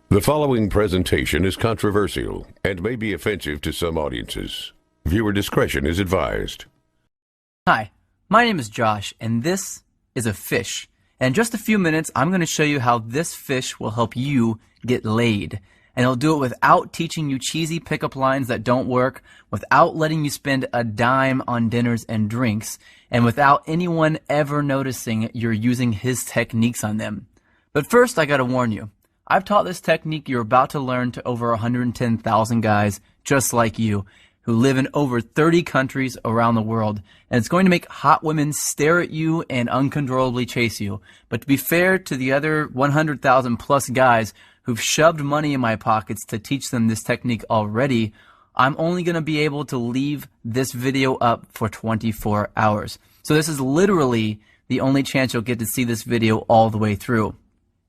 The following presentation is controversial and may be offensive to some audiences. Viewer discretion is advised. Hi, my name is Josh, and this is a fish. And in just a few minutes, I'm going to show you how this fish will help you get laid. And it'll do it without teaching you cheesy pickup lines that don't work, without letting you spend a dime on dinners and drinks, and without anyone ever noticing you're using his techniques on them. But first, I gotta warn you. I've taught this technique you're about to learn to over 110,000 guys just like you who live in over 30 countries around the world, and it's going to make hot women stare at you and uncontrollably chase you. But to be fair to the other 100,000 plus guys who've shoved money in my pockets to teach them this technique already, I'm only going to be able to leave this video up for 24 hours. So this is literally the only chance you'll get to see this video all the way through.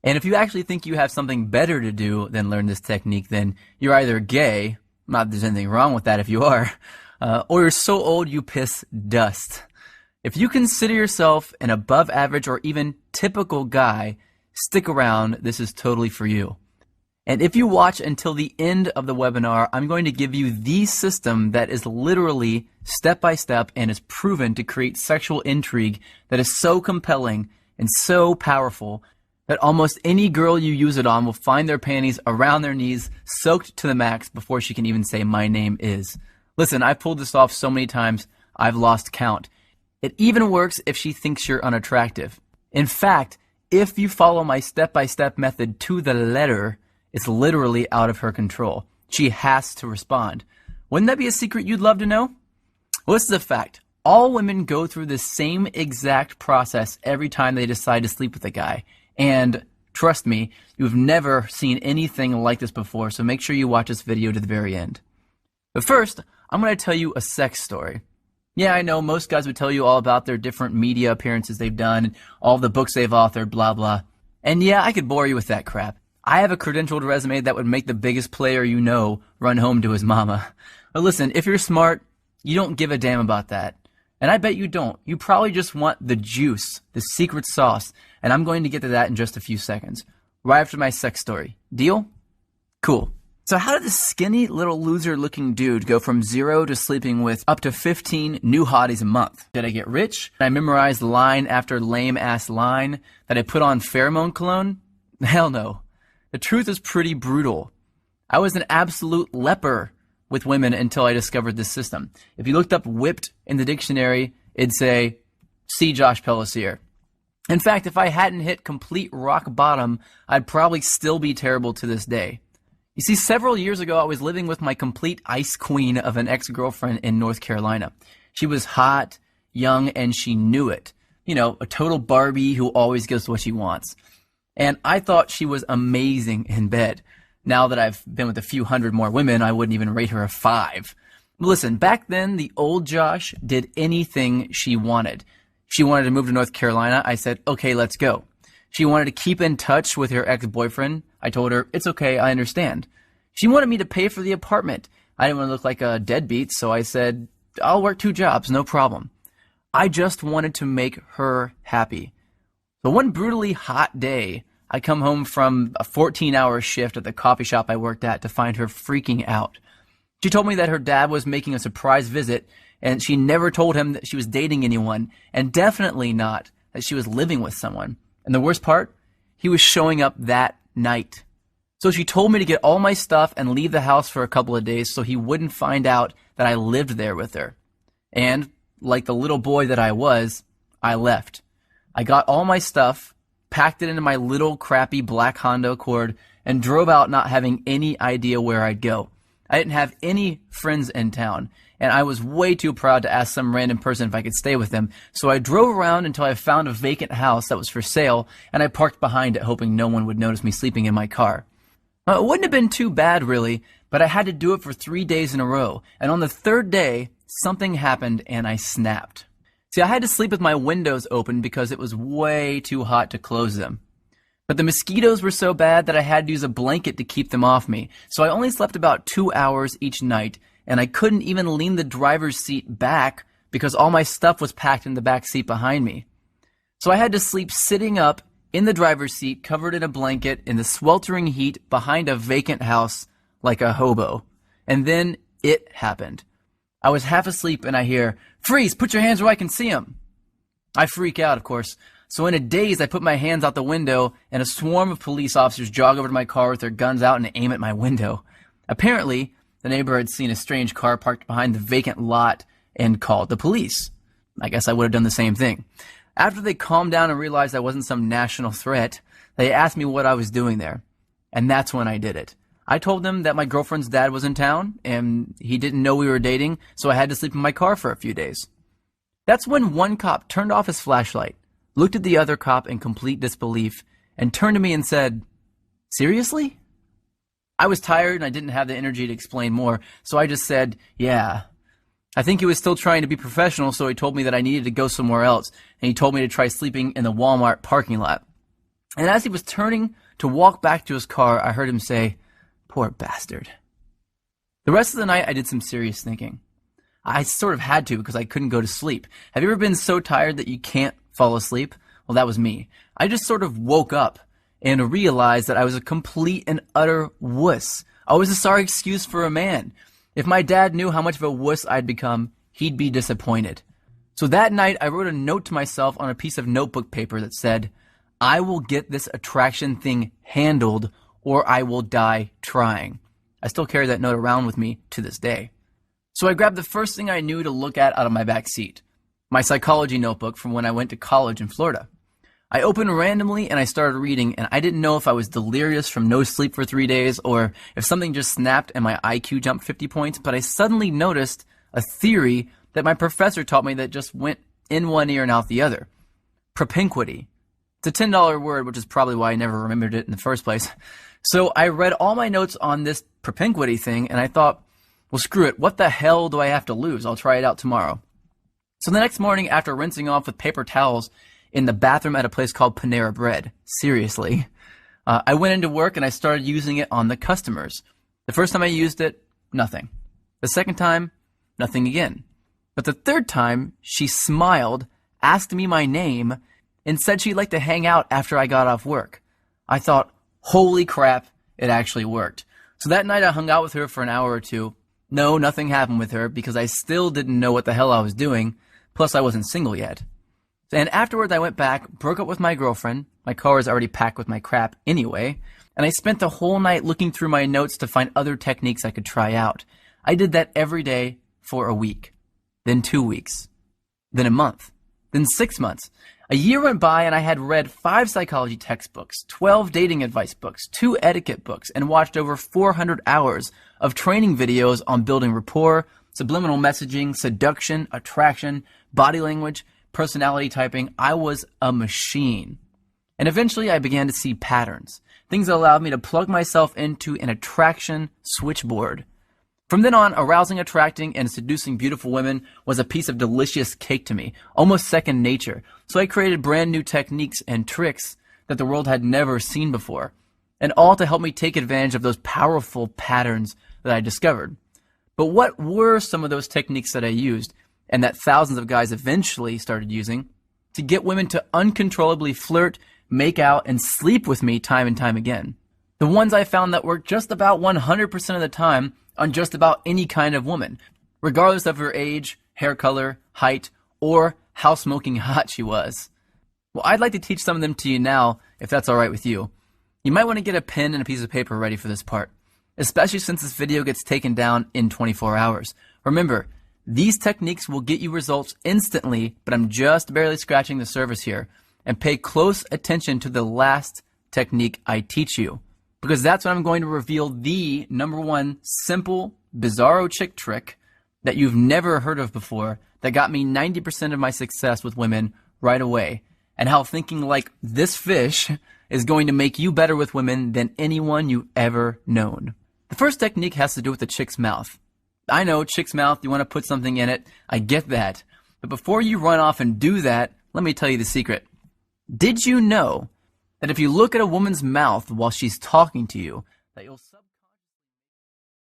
And if you actually think you have something better to do than learn this technique, then you're either gay, not that there's anything wrong with that if you are, or you're so old you piss dust. If you consider yourself an above average or even typical guy, stick around, this is totally for you. And if you watch until the end of the webinar, I'm going to give you the system that is literally step by step and is proven to create sexual intrigue that is so compelling and so powerful that almost any girl you use it on will find their panties around their knees, soaked to the max before she can even say, "My name is." Listen, I've pulled this off so many times, I've lost count. It even works if she thinks you're unattractive. In fact, if you follow my step-by-step method to the letter, it's literally out of her control. She has to respond. Wouldn't that be a secret you'd love to know? Well, this is a fact. All women go through the same exact process every time they decide to sleep with a guy. And trust me, you've never seen anything like this before, so make sure you watch this video to the very end. But first, I'm going to tell you a sex story. Yeah, I know most guys would tell you all about their different media appearances they've done, and all the books they've authored, blah, blah. And yeah, I could bore you with that crap. I have a credentialed resume that would make the biggest player you know run home to his mama. But listen, if you're smart, you don't give a damn about that. And I bet you don't. You probably just want the juice, the secret sauce, and I'm going to get to that in just a few seconds, right after my sex story. Deal? Cool. So how did this skinny little loser-looking dude go from 0 to sleeping with up to 15 new hotties a month? Did I get rich? Did I memorize line after lame-ass line? Did I put on pheromone cologne? Hell no. The truth is pretty brutal. I was an absolute leper with women until I discovered this system. If you looked up whipped in the dictionary, it'd say, see Josh Pellisier. In fact, if I hadn't hit complete rock bottom, I'd probably still be terrible to this day. You see, several years ago, I was living with my complete ice queen of an ex-girlfriend in North Carolina. She was hot, young, and she knew it. You know, a total Barbie who always gets what she wants. And I thought she was amazing in bed. Now that I've been with a few hundred more women, I wouldn't even rate her a 5. Listen, back then, the old Josh did anything she wanted. She wanted to move to North Carolina. I said, okay, let's go. She wanted to keep in touch with her ex-boyfriend. I told her, it's okay, I understand. She wanted me to pay for the apartment. I didn't want to look like a deadbeat, so I said, I'll work 2 jobs, no problem. I just wanted to make her happy. So one brutally hot day, I come home from a 14-hour shift at the coffee shop I worked at to find her freaking out. She told me that her dad was making a surprise visit, and she never told him that she was dating anyone, and definitely not that she was living with someone. And the worst part, he was showing up that night. So she told me to get all my stuff and leave the house for a couple of days so he wouldn't find out that I lived there with her. And, like the little boy that I was, I left. I got all my stuff, packed it into my little crappy black Honda Accord, and drove out not having any idea where I'd go. I didn't have any friends in town, and I was way too proud to ask some random person if I could stay with them, so I drove around until I found a vacant house that was for sale, and I parked behind it hoping no one would notice me sleeping in my car. It wouldn't have been too bad, really, but I had to do it for 3 days in a row, and on the 3rd day, something happened and I snapped. See, I had to sleep with my windows open because it was way too hot to close them. But the mosquitoes were so bad that I had to use a blanket to keep them off me, so I only slept about 2 hours each night, and I couldn't even lean the driver's seat back because all my stuff was packed in the back seat behind me. So I had to sleep sitting up in the driver's seat, covered in a blanket, in the sweltering heat, behind a vacant house, like a hobo. And then it happened. I was half asleep and I hear, "Freeze, put your hands where I can see them." I freak out, of course. So in a daze, I put my hands out the window and a swarm of police officers jog over to my car with their guns out and aim at my window. Apparently, the neighbor had seen a strange car parked behind the vacant lot and called the police. I guess I would have done the same thing. After they calmed down and realized I wasn't some national threat, they asked me what I was doing there. And that's when I did it. I told them that my girlfriend's dad was in town and he didn't know we were dating, so I had to sleep in my car for a few days. That's when one cop turned off his flashlight, looked at the other cop in complete disbelief, and turned to me and said, "Seriously?" I was tired and I didn't have the energy to explain more, so I just said, "Yeah." I think he was still trying to be professional, so he told me that I needed to go somewhere else, and he told me to try sleeping in the Walmart parking lot. And as he was turning to walk back to his car, I heard him say, "Poor bastard." The rest of the night, I did some serious thinking. I sort of had to because I couldn't go to sleep. Have you ever been so tired that you can't fall asleep? Well, that was me. I just sort of woke up and realized that I was a complete and utter wuss. I was a sorry excuse for a man. If my dad knew how much of a wuss I'd become, he'd be disappointed. So that night, I wrote a note to myself on a piece of notebook paper that said, "I will get this attraction thing handled or I will die trying." I still carry that note around with me to this day. So I grabbed the first thing I knew to look at out of my back seat, my psychology notebook from when I went to college in Florida. I opened randomly and I started reading, and I didn't know if I was delirious from no sleep for 3 days or if something just snapped and my IQ jumped 50 points, but I suddenly noticed a theory that my professor taught me that just went in one ear and out the other. Propinquity. It's a $10 word, which is probably why I never remembered it in the first place. So I read all my notes on this propinquity thing, and I thought, well, screw it. What the hell do I have to lose? I'll try it out tomorrow. So the next morning, after rinsing off with paper towels in the bathroom at a place called Panera Bread, seriously, I went into work and I started using it on the customers. The first time I used it, nothing. The second time, nothing again. But the third time, she smiled, asked me my name, and said she'd like to hang out after I got off work. I thought, holy crap, it actually worked. So that night I hung out with her for an hour or two. No, nothing happened with her because I still didn't know what the hell I was doing. Plus, I wasn't single yet. And afterwards, I went back, broke up with my girlfriend. My car was already packed with my crap anyway. And I spent the whole night looking through my notes to find other techniques I could try out. I did that every day for a week, then 2 weeks, then a month, then 6 months. A year went by and I had read 5 psychology textbooks, 12 dating advice books, 2 etiquette books, and watched over 400 hours of training videos on building rapport, subliminal messaging, seduction, attraction, body language, personality typing. I was a machine. And eventually I began to see patterns, things that allowed me to plug myself into an attraction switchboard. From then on, arousing, attracting, and seducing beautiful women was a piece of delicious cake to me, almost second nature. So I created brand new techniques and tricks that the world had never seen before, and all to help me take advantage of those powerful patterns that I discovered. But what were some of those techniques that I used, and that thousands of guys eventually started using, to get women to uncontrollably flirt, make out, and sleep with me time and time again? The ones I found that worked just about 100% of the time on just about any kind of woman, regardless of her age, hair color, height, or how smoking hot she was. Well, I'd like to teach some of them to you now, if that's all right with you. You might want to get a pen and a piece of paper ready for this part, especially since this video gets taken down in 24 hours. Remember, these techniques will get you results instantly, but I'm just barely scratching the surface here. And pay close attention to the last technique I teach you, because that's when I'm going to reveal the #1 simple, bizarro chick trick that you've never heard of before that got me 90% of my success with women right away, and how thinking like this fish is going to make you better with women than anyone you've ever known. The first technique has to do with the chick's mouth. I know, chick's mouth, you want to put something in it. I get that. But before you run off and do that, let me tell you the secret. Did you know that if you look at a woman's mouth while she's talking to you, that you'll